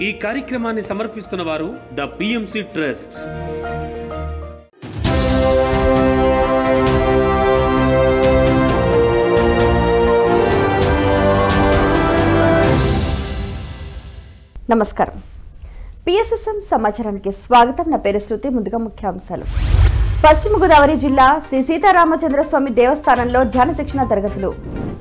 ఈ కార్యక్రమాన్ని సమర్పిస్తున్న వారు ద పిఎంసి ట్రస్ట్. నమస్కారం. పిఎస్ఎస్ఎం సమాచారానికి స్వాగతం. నా పేరు శృతి. ముందుగా ముఖ్యాంశాలు. పశ్చిమ గోదావరి జిల్లా శ్రీ సీతారామచంద్రస్వామి దేవస్థానంలో ధ్యాన శిక్షణ తరగతులు.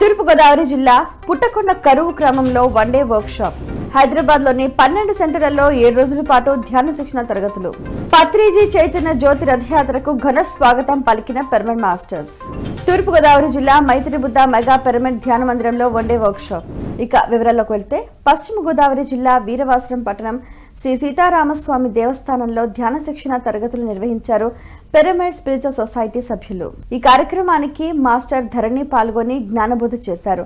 తూర్పు గోదావరి జిల్లా పుట్టకొండ కరువు గ్రామంలో వన్డే వర్క్షాప్. హైదరాబాద్ లోని 12 సెంటర్లలో 7 రోజుల పాటు ధ్యాన శిక్షణ తరగతులు. పత్రిజీ చైతన్య జ్యోతి రథయాత్రకు ఘన స్వాగతం పలికిన పిరమిడ్ మాస్టర్స్. తూర్పు గోదావరి జిల్లా మైత్రి బుద్ధ మెగా పిరమిడ్ ధ్యాన మందిరంలో వన్డే వర్క్షాప్. ఇక వివరాల్లోకి వెళ్తే పశ్చిమ గోదావరి జిల్లా వీరవాసరం పట్టణం శ్రీ సీతారామస్వామి దేవస్థానంలో ధ్యాన శిక్షణ తరగతులు నిర్వహించారు పిరమిడ్ స్పిరిచువల్ సొసైటీ సభ్యులు. ఈ కార్యక్రమానికి మాస్టర్ ధరణి పాల్గొని జ్ఞానబోధ చేశారు.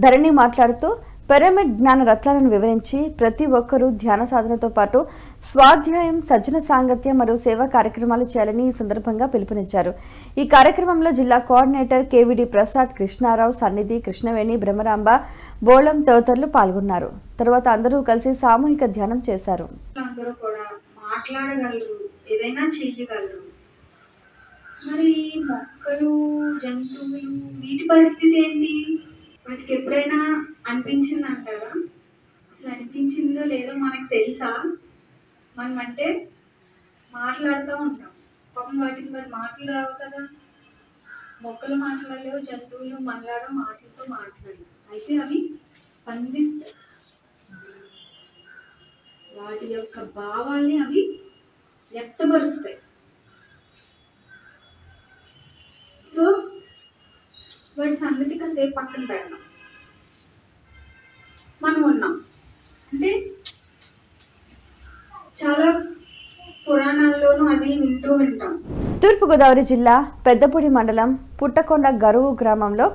ధరణి మాట్లాడుతూ పిరమిడ్ జ్ఞాన రత్నాలను వివరించి ప్రతి ఒక్కరూ ధ్యాన సాధనతో పాటు స్వాధ్యాయం, సజ్జన సాంగత్యం మరియు సేవా కార్యక్రమాలు చేయాలని ఈ సందర్భంగా పిలుపునిచ్చారు. ఈ కార్యక్రమంలో జిల్లా కోఆర్డినేటర్ కేవిడి ప్రసాద్, కృష్ణారావు, సన్నిధి, కృష్ణవేణి, బ్రహ్మరాంబ, బోళం తదితరులు పాల్గొన్నారు. తర్వాత అందరూ కలిసి సామూహిక ధ్యానం చేశారు. మరి మొక్కలు, జంతువులు వీటి పరిస్థితి ఏంటి? వాటికి ఎప్పుడైనా అనిపించింది అంటారా? అసలు అనిపించిందో లేదో మనకు తెలుసా? మనం అంటే మాట్లాడుతూ ఉంటాం, పాపం వాటికి మరి మాటలు రావు కదా. మొక్కలు మాట్లాడలేవు, జంతువులు మనలాగా మాటలతో మాట్లాడలేవు. అయితే అవి స్పందిస్తాయి, వాటి యొక్క భావాల్ని అవి వ్యక్తపరుస్తాయి. సో వాటి సంగతి కాసేపు పక్కన పెడదాం. మనం ఉన్నాం అంటే చాలా పురాణాల్లోనూ అది వింటూ ఉంటాం. తూర్పుగోదావరి జిల్లా పెద్దపూడి మండలం పుట్టకొండ గరువు గ్రామంలో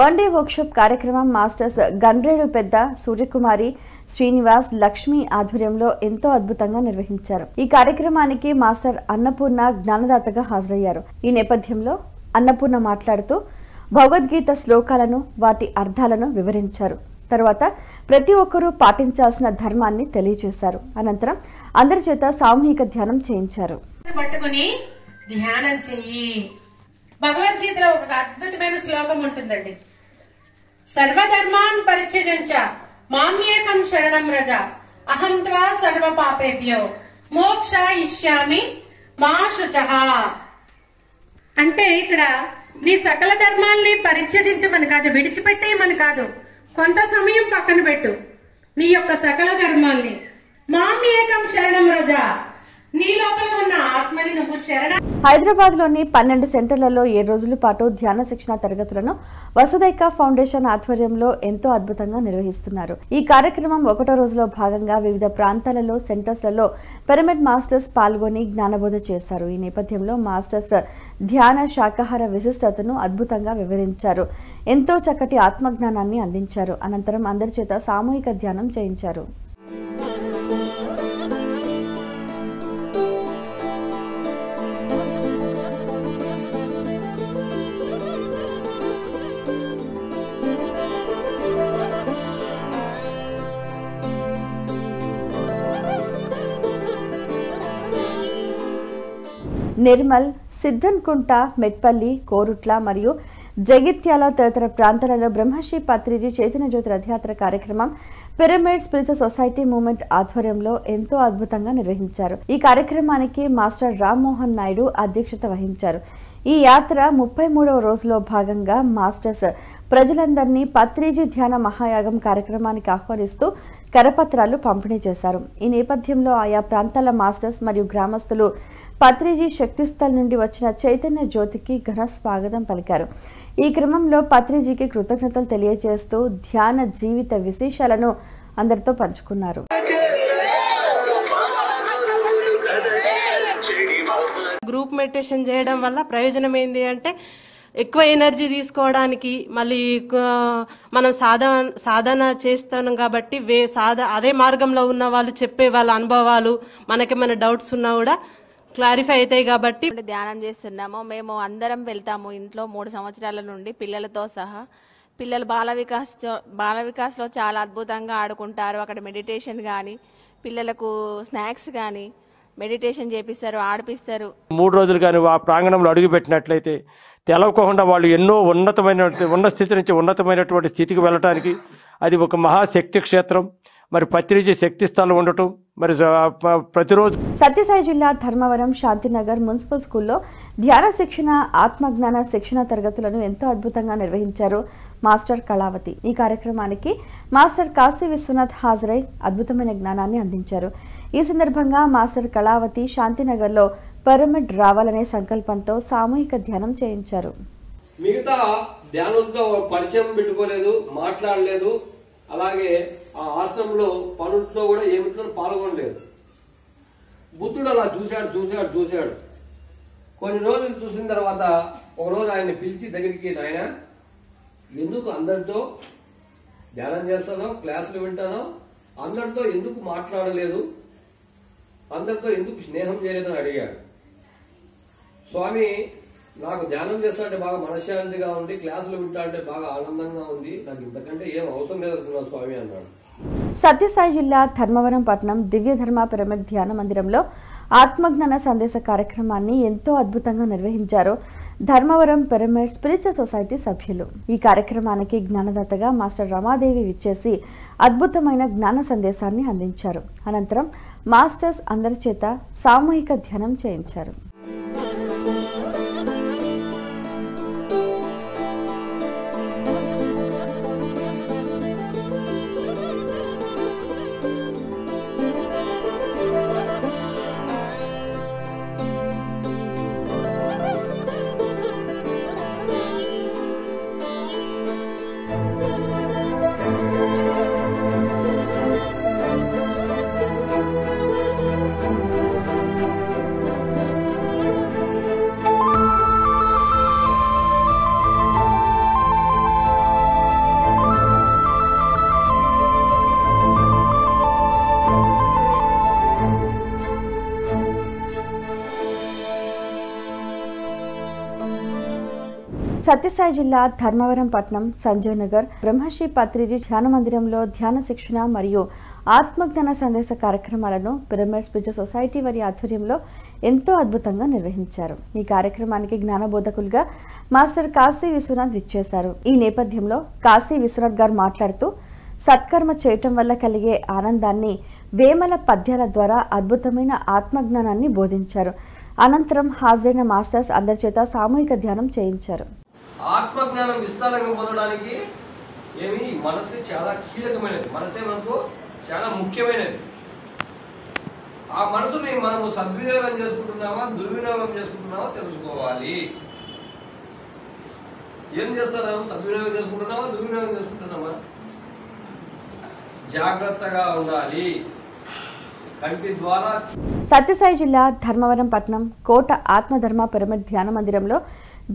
వన్డే వర్క్షాప్ కార్యక్రమం మాస్టర్స్ గన్రేడు పెద్ద, సూర్యకుమారి, శ్రీనివాస్, లక్ష్మి ఆధ్వర్యంలో ఎంతో అద్భుతంగా నిర్వహించారు. ఈ కార్యక్రమానికి మాస్టర్ అన్నపూర్ణ జ్ఞానదాతగా హాజరయ్యారు. ఈ నేపథ్యంలో అన్నపూర్ణ మాట్లాడుతూ భగవద్గీత శ్లోకాలను, వాటి అర్థాలను వివరించారు. తర్వాత ప్రతి ఒక్కరూ పాటించాల్సిన ధర్మాన్ని తెలియజేశారు. అనంతరం అందరి చేత సామూహిక ధ్యానం చేయించారు. పట్టుకుని ధ్యానం చెయ్యి. భగవద్గీతలో ఒక అద్భుతమైన శ్లోకం ఉంటుందండి. సర్వధర్మాన్ పరిత్యజించ మామ్యేకం శరణం రజ అహం త్వా సర్వ పాపేభ్యో మోక్ష ఇష్యామి మా శుచః. అంటే ఇక్కడ నీ సకల ధర్మాల్ని పరిత్యజించమని కాదు, విడిచిపెట్టేయమని కాదు, కొంత సమయం పక్కన పెట్టు నీ యొక్క సకల ధర్మాల్ని. మామ్యేకం శరణం రజ, నీ లోపల ఉన్న ఆత్మని నువ్వు శరణ. హైదరాబాద్ లోని 12 సెంటర్లలో 7 రోజుల పాటు ధ్యాన శిక్షణ తరగతులను వసుదైక ఫౌండేషన్ ఆధ్వర్యంలో ఎంతో అద్భుతంగా నిర్వహిస్తున్నారు. ఈ కార్యక్రమం 1వ రోజులో భాగంగా వివిధ ప్రాంతాలలో సెంటర్స్లలో పిరమిడ్ మాస్టర్స్ పాల్గొని జ్ఞానబోధ చేశారు. ఈ నేపథ్యంలో మాస్టర్స్ ధ్యాన శాకాహార విశిష్టతను అద్భుతంగా వివరించారు. ఎంతో చక్కటి ఆత్మజ్ఞానాన్ని అందించారు. అనంతరం అందరి చేత సామూహిక ధ్యానం చేయించారు. నిర్మల్, సిద్ధన్కుంట, మెట్పల్లి, కోరుట్ల మరియు జగిత్యాల తదితర ప్రాంతాలలో బ్రహ్మశ్రీ పత్రిజీ చైతన్య జ్యోతి రథయాత్ర కార్యక్రమం పిరమిడ్ స్పిరిచువల్ సొసైటీ మూవ్మెంట్ ఆధ్వర్యంలో ఎంతో అద్భుతంగా నిర్వహించారు. ఈ కార్యక్రమానికి మాస్టర్ రామ్మోహన్ నాయుడు అధ్యక్షత వహించారు. ఈ యాత్ర 33వ రోజులో భాగంగా మాస్టర్స్ ప్రజలందరినీ పత్రిజీ ధ్యాన మహాయాగం కార్యక్రమానికి ఆహ్వానిస్తూ కరపత్రాలు పంపిణీ చేశారు. ఈ నేపథ్యంలో ఆయా ప్రాంతాల మాస్టర్స్ మరియు గ్రామస్తులు పత్రిజీ శక్తిస్థల్ నుండి వచ్చిన చైతన్య జ్యోతికి ఘన స్వాగతం పలికారు. ఈ క్రమంలో పత్రిజీకి కృతజ్ఞతలు తెలియజేస్తూ ధ్యాన జీవిత విశేషాలను అందరితో పంచుకున్నారు. గ్రూప్ మెడిటేషన్ చేయడం వల్ల ప్రయోజనం ఏంటి అంటే ఎక్కువ ఎనర్జీ తీసుకోవడానికి, మళ్ళీ మనం సాధన చేస్తాం కాబట్టి అదే మార్గంలో ఉన్న వాళ్ళు చెప్పే వాళ్ళ అనుభవాలు, మనకేమైనా డౌట్స్ ఉన్నా కూడా క్లారిఫై అవుతాయి కాబట్టి ధ్యానం చేస్తున్నాము. మేము అందరం వెళ్తాము ఇంట్లో 3 సంవత్సరాల నుండి పిల్లలతో సహా. పిల్లలు బాల వికాస్లో చాలా అద్భుతంగా ఆడుకుంటారు. అక్కడ మెడిటేషన్ కానీ పిల్లలకు స్నాక్స్ కానీ మెడిటేషన్ చేపిస్తారు, ఆడిపిస్తారు. 3 రోజులు కానీ ఆ ప్రాంగణంలో అడుగుపెట్టినట్లయితే తెలవకుండా వాళ్ళు ఎన్నో ఉన్న స్థితి నుంచి ఉన్నతమైనటువంటి స్థితికి వెళ్ళటానికి అది ఒక మహాశక్తి క్షేత్రం. మరి పత్రిజీ శక్తి స్థలం ఉండటం మరి ప్రతిరోజు. సత్యసాయి జిల్లా ధర్మవరం శాంతినగర్ మున్సిపల్ స్కూల్లో ధ్యాన శిక్షణ, ఆత్మజ్ఞాన శిక్షణ తరగతులను ఎంతో అద్భుతంగా నిర్వహించారు మాస్టర్ కళావతి. ఈ కార్యక్రమానికి మాస్టర్ కాశీ విశ్వనాథ్ హాజరై అద్భుతమైన జ్ఞానాన్ని అందించారు. ఈ సందర్భంగా మాస్టర్ కళావతి శాంతినగర్లో పిరమిడ్ రావాలనే సంకల్పంతో సామూహిక ధ్యానం చేయించారు. మిగతా ధ్యానంతో పరిచయం పెట్టుకోలేదు, మాట్లాడలేదు. అలాగే ఆ ఆశ్రమంలో పనుల్లో కూడా ఏమిట్లో పాల్గొనలేదు. బుద్ధుడు అలా చూశాడు. కొన్ని రోజులు చూసిన తర్వాత ఒకరోజు ఆయన్ని పిలిచి దగ్గరికి, నాయన ఎందుకు అందరితో ధ్యానం చేస్తానో, క్లాసులు వింటానో, అందరితో ఎందుకు మాట్లాడలేదు, అందరితో ఎందుకు స్నేహం చేయలేదని అడిగాడు. స్వామి, నాకు ధ్యానం చేస్తా అంటే బాగా మనశ్శాంతిగా ఉంది, క్లాసులు వింటా అంటే బాగా ఆనందంగా ఉంది, నాకు ఇంతకంటే ఏం అవసరం లేదనుకున్నా స్వామి అన్నాడు. సత్యసాయి జిల్లా ధర్మవరం పట్టణం దివ్యధర్మ పిరమిడ్ ధ్యాన మందిరంలో ఆత్మజ్ఞాన సందేశ కార్యక్రమాన్ని ఎంతో అద్భుతంగా నిర్వహించారు ధర్మవరం పిరమిడ్ స్పిరిచువల్ సొసైటీ సభ్యులు. ఈ కార్యక్రమానికి జ్ఞానదాతగా మాస్టర్ రమాదేవి విచ్చేసి అద్భుతమైన జ్ఞాన సందేశాన్ని అందించారు. అనంతరం మాస్టర్స్ అందరి చేత సామూహిక ధ్యానం చేయించారు. సత్యసాయి జిల్లా ధర్మవరం పట్టణం సంజయ్ నగర్ బ్రహ్మశ్రీ పత్రిజీ ధ్యాన మందిరంలో ధ్యాన శిక్షణ మరియు ఆత్మజ్ఞాన సందేశ కార్యక్రమాలను పిరమిడ్ స్పిరిచువల్ సొసైటీ వారి ఆధ్వర్యంలో ఎంతో అద్భుతంగా నిర్వహించారు. ఈ కార్యక్రమానికి జ్ఞానబోధకులుగా మాస్టర్ కాశీ విశ్వనాథ్ విచ్చేశారు. ఈ నేపథ్యంలో కాశీ విశ్వనాథ్ గారు మాట్లాడుతూ సత్కర్మ చేయటం వల్ల కలిగే ఆనందాన్ని వేమల పద్యాల ద్వారా అద్భుతమైన ఆత్మజ్ఞానాన్ని బోధించారు. అనంతరం హాజరైన మాస్టర్స్ అందరి చేత సామూహిక ధ్యానం చేయించారు. ఆత్మజ్ఞానం విస్తారంగా పొందడానికి మనసు చాలా కీలకమైనది. మనసే మనకు చాలా ముఖ్యమైనది. ఆ మనసుని మనము సద్వినియోగం చేసుకుంటున్నామా, దుర్వినియోగం చేసుకుంటున్నామా తెలుసుకోవాలి. ఏం చేస్తున్నాము? సద్వినియోగం చేసుకుంటున్నామా, దుర్వినియోగం చేసుకుంటున్నామా? జాగ్రత్తగా ఉండాలి. కంటి ద్వారా. సత్యసాయి జిల్లా ధర్మవరం పట్టణం కోట ఆత్మధర్మ పిరమిడ్ ధ్యాన మందిరంలో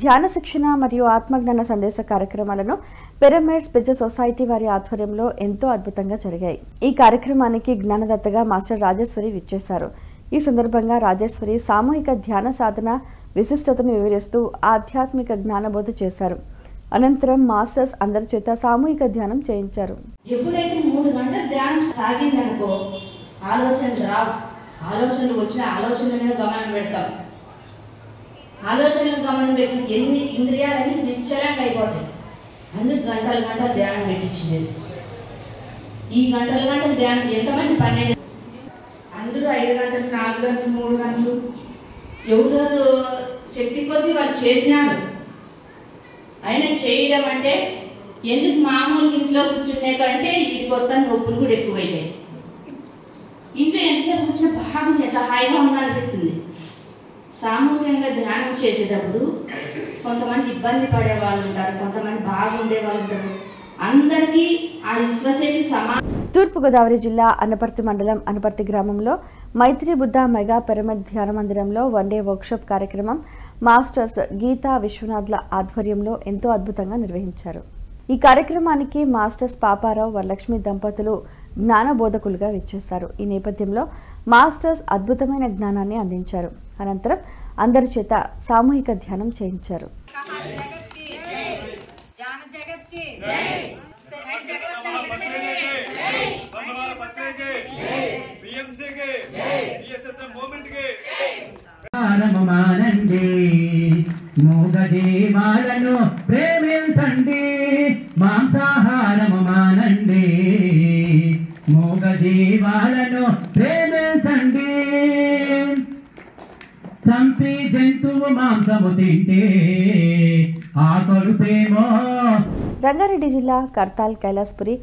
ధ్యాన శిక్షణ మరియు ఆత్మజ్ఞాన సందేశ కార్యక్రమాలను పిరమిడ్ స్పిరిచువల్ సొసైటీ వారి ఆధ్వర్యంలో ఎంతో అద్భుతంగా జరిగాయి. ఈ కార్యక్రమానికి జ్ఞానదత్తగా మాస్టర్ రాజేశ్వరి విచ్చేశారు. ఈ సందర్భంగా రాజేశ్వరి సామూహిక ధ్యాన సాధన విశిష్టతను వివరిస్తూ ఆధ్యాత్మిక జ్ఞానబోధ చేశారు. అనంతరం మాస్టర్స్ అందరి చేత సామూహిక ధ్యానం చేయించారు. ఎప్పుడైతే 3 గంటల ధ్యానం సాగిందనుకో ఆలోచనలు రావు. ఆలోచనలు వచ్చిన ఆలోచనల మీద గమనం పెడతాం. ఆలోచనలు గమనం పెట్టి ఎన్ని ఇంద్రియాలని నిశ్చలంగా అయిపోతాయి. అందుకు గంటలు ధ్యానం పెట్టించింది. ఈ గంటల ధ్యానం ఎంతమంది 12 అందరూ 5 గంటలు 4 గంటలు 3 గంటలు ఎవరెవరు శక్తి కొద్దీ వాళ్ళు చేసినారు. అయినా చేయడం అంటే ఎందుకు మామూలు ఇంట్లో కూర్చునే కంటే ఇంటికి వస్తా నొప్పులు కూడా ఎక్కువైతాయి. ఇంట్లో ఎంతసేపు కూర్చున్న బాగుంది, ఎంత హాయిగా ఉందనిపిస్తుంది. సామూహికంగా ధ్యానం చేసేటప్పుడు కొంతమంది ఇబ్బంది పడే వాళ్ళు ఉంటారు, కొంతమంది బాగుండే వాళ్ళు ఉంటారు. అందరికీ ఆ విశ్వశక్తి తూర్పుగోదావరి జిల్లా అనపర్తి మండలం అనపర్తి గ్రామంలో మైత్రి బుద్ధ మెగా పిరమిడ్ ధ్యాన మందిరంలో వన్డే వర్క్షాప్ కార్యక్రమం మాస్టర్స్ గీతా విశ్వనాథ్ల ఆధ్వర్యంలో ఎంతో అద్భుతంగా నిర్వహించారు. ఈ కార్యక్రమానికి మాస్టర్స్ పాపారావు వరలక్ష్మి దంపతులు జ్ఞానబోధకులుగా విచ్చేశారు. ఈ నేపథ్యంలో మాస్టర్స్ అద్భుతమైన జ్ఞానాన్ని అందించారు. అనంతరం అందరి చేత సామూహిక ధ్యానం చేయించారు. మానండి మూగజీవాలను ప్రేమించండి మాంసాహారము మానండి మూగజీవాలను ప్రేమించండి చంపి జంతువు మాంసము తింటే ఆ కడుపేమో. రంగారెడ్డి జిల్లా Kadthal Kailashpuri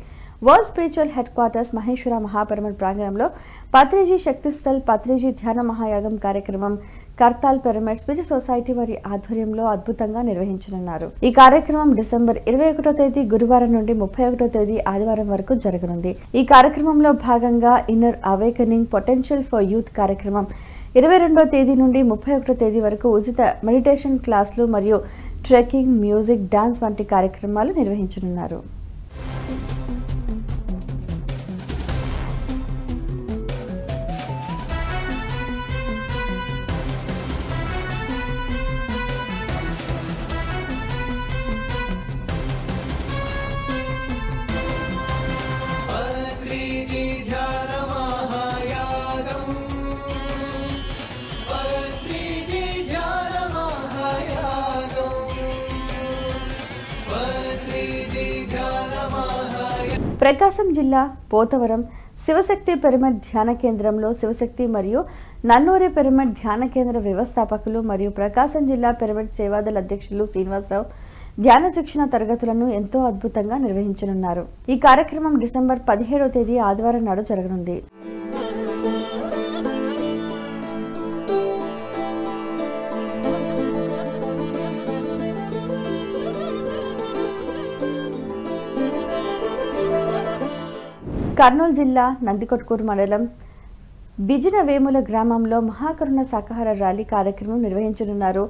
world spiritual headquarters Maheshwara మహాపరిమళ్ ప్రాంగణంలో పత్రిజీ శక్తిస్థల్ పత్రిజీ ధ్యాన మహాయాగం కార్యక్రమం కర్తాల్ పిరమిడ్ స్పిరిచువల్ సొసైటీ వారి ఆధ్వర్యంలో అద్భుతంగా నిర్వహించనున్నారు. ఈ కార్యక్రమం డిసెంబర్ 21వ తేదీ గురువారం నుండి 31వ తేదీ ఆదివారం వరకు జరగనుంది. ఈ కార్యక్రమంలో భాగంగా inner awakening potential for youth కార్యక్రమం 22వ తేదీ నుండి 31వ తేదీ వరకు ఉచిత మెడిటేషన్ క్లాసులు మరియు ట్రెక్కింగ్, మ్యూజిక్, డాన్స్ వంటి కార్యక్రమాలు నిర్వహించనున్నారు. ప్రకాశం జిల్లా పోతవరం శివశక్తి పిరమిడ్ ధ్యాన కేంద్రంలో శివశక్తి మరియు నన్నూరి పిరమిడ్ ధ్యాన కేంద్ర వ్యవస్థాపకులు మరియు ప్రకాశం జిల్లా పిరమిడ్ సేవాదళ అధ్యక్షులు శ్రీనివాసరావు ధ్యాన శిక్షణ తరగతులను ఎంతో అద్భుతంగా నిర్వహించనున్నారు. ఈ కార్యక్రమం డిసెంబర్ 17వ తేదీ ఆదివారం నాడు జరగనుంది. కర్నూలు జిల్లా నందికొట్కూరు మండలం బిజినవేముల గ్రామంలో మహాకరుణ శాకాహార ర్యాలీ కార్యక్రమం నిర్వహించనున్నారు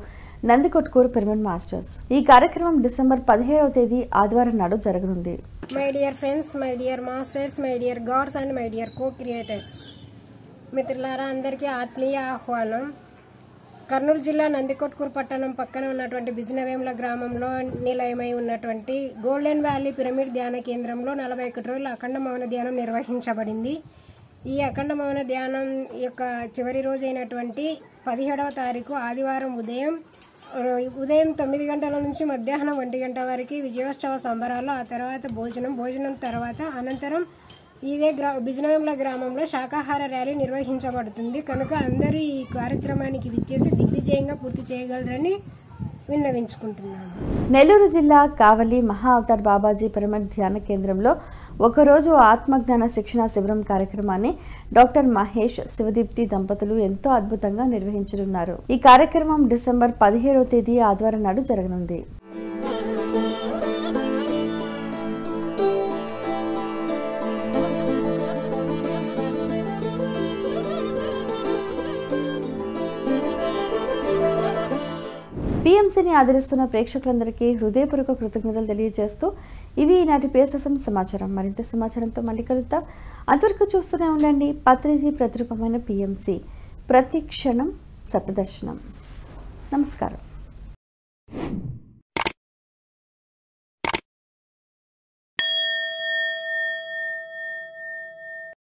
నందికొట్కూరు పిరమిడ్ మాస్టర్స్. ఈ కార్యక్రమం డిసెంబర్ 17వ తేదీ ఆదివారం నాడు జరగనుంది. My dear friends, my dear masters, my dear gods and my dear co creators, మిత్రులారా అందరికీ ఆత్మీయ ఆహ్వానం. కర్నూలు జిల్లా నందికొట్కూరు పట్టణం పక్కన ఉన్నటువంటి బిజినవేముల గ్రామంలో నిలయమై ఉన్నటువంటి గోల్డెన్ వ్యాలీ పిరమిడ్ ధ్యాన కేంద్రంలో 41 రోజుల అఖండ మౌన ధ్యానం నిర్వహించబడింది. ఈ అఖండ మౌన ధ్యానం యొక్క చివరి రోజు అయినటువంటి 17వ తారీఖు ఆదివారం ఉదయం 9 గంటల నుంచి మధ్యాహ్నం 1 గంట వరకు విజయోత్సవ సంబరాలు, ఆ తర్వాత భోజనం తర్వాత అనంతరం ఇదే బిజినవేముల గ్రామంలో శాకాహార ర్యాలీ నిర్వహించబడుతుంది. కనుక అందరూ ఈ కార్యక్రమానికి విచ్చేసి దిగ్విజయంగా పూర్తి చేయగలరని విన్నవించుకుంటున్నాను. నెల్లూరు జిల్లా కావలి మహా అవతార్ బాబాజీ పిరమిడ్ ధ్యాన కేంద్రంలో ఒకరోజు ఆత్మజ్ఞాన శిక్షణ శిబిరం కార్యక్రమాన్ని డాక్టర్ మహేష్, శివదీప్తి దంపతులు ఎంతో అద్భుతంగా నిర్వహించనున్నారు. ఈ కార్యక్రమం డిసెంబర్ 17వ తేదీ ఆదివారం నాడు జరగనుంది. పిఎంసీని ఆదరిస్తున్న ప్రేక్షకులందరికీ హృదయపూర్వక కృతజ్ఞతలు తెలియజేస్తూ ఇవి ఈనాటి పిఎస్ఎస్ఎం సమాచారం. మరింత సమాచారంతో మళ్ళీ కలుద్దాం. అంతవరకు చూస్తూనే ఉండండి పత్రిజీ ప్రతిరూపమైన పిఎంసీ. ప్రతి క్షణం సత్యదర్శనం. నమస్కారం.